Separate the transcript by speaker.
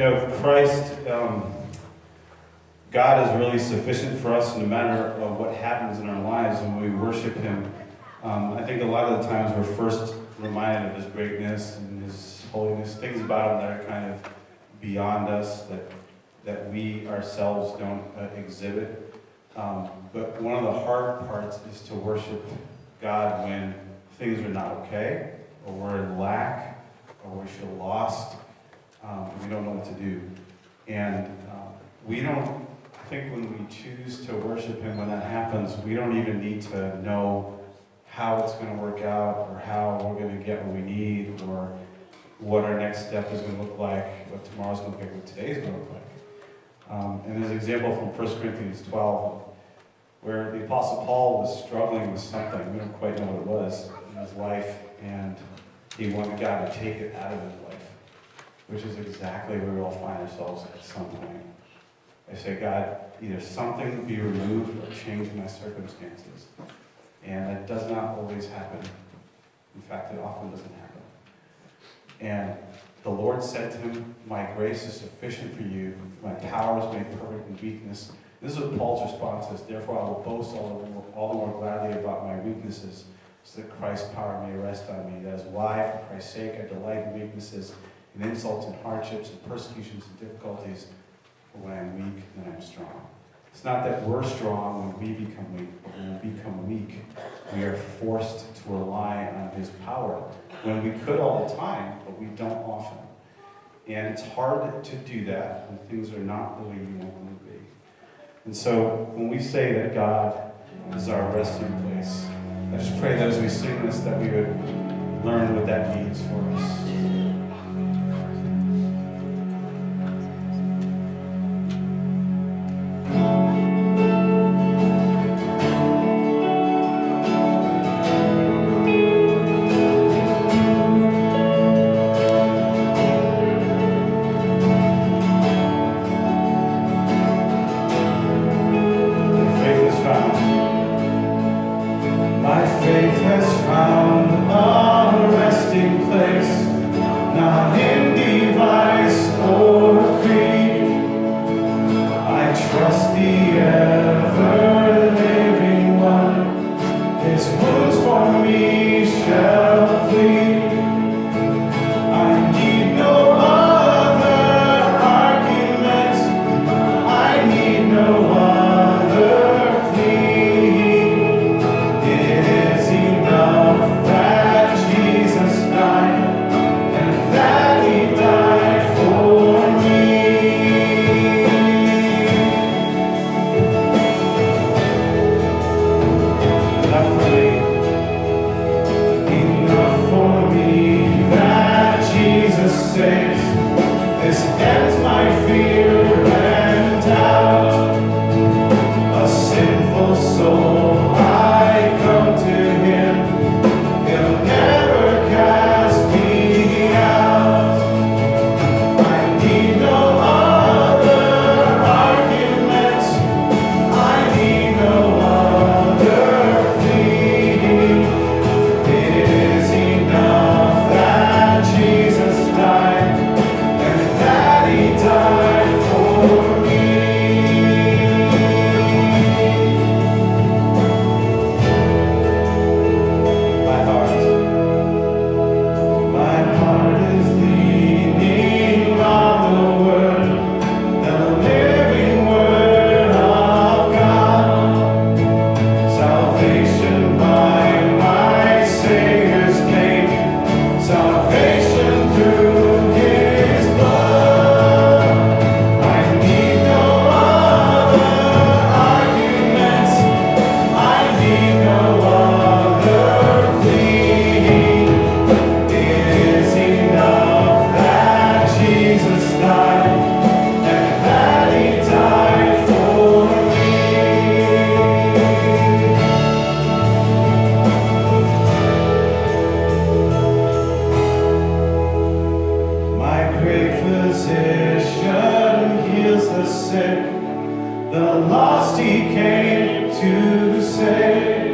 Speaker 1: Christ, God is really sufficient for us no matter what happens in our lives when we worship Him. I think a lot of the times we're first reminded of His greatness and His holiness, things about Him that are kind of beyond us, that we ourselves don't exhibit. But one of the hard parts is to worship God when things are not okay, or we're in lack, or we feel lost, and we don't know what to do. And I think when we choose to worship Him, when that happens, we don't even need to know how it's going to work out, or how we're going to get what we need, or what our next step is going to look like, what tomorrow's going to look like, what today's going to look like. And there's an example from 1 Corinthians 12, where the Apostle Paul was struggling with something. We don't quite know what it was in his life, and he wanted God to take it out of his life, which is exactly where we all find ourselves at some point. I say, God, either something be removed or change my circumstances. And that does not always happen. In fact, it often doesn't happen. And the Lord said to him, my grace is sufficient for you. My power is made perfect in weakness. This is what Paul's response is. Therefore, I will boast all the more gladly about my weaknesses, so that Christ's power may rest on me. That is why, for Christ's sake, I delight in weaknesses, in insults and hardships and persecutions and difficulties. For when I'm weak, then I'm strong. It's not that we're strong when we become weak, but when we become weak, we are forced to rely on His power. When we could all the time, but we don't often. And it's hard to do that when things are not the way you want them to be. And so when we say that God is our resting place, I just pray that as we sing this, that we would learn what that means for us.
Speaker 2: The lost He came to save.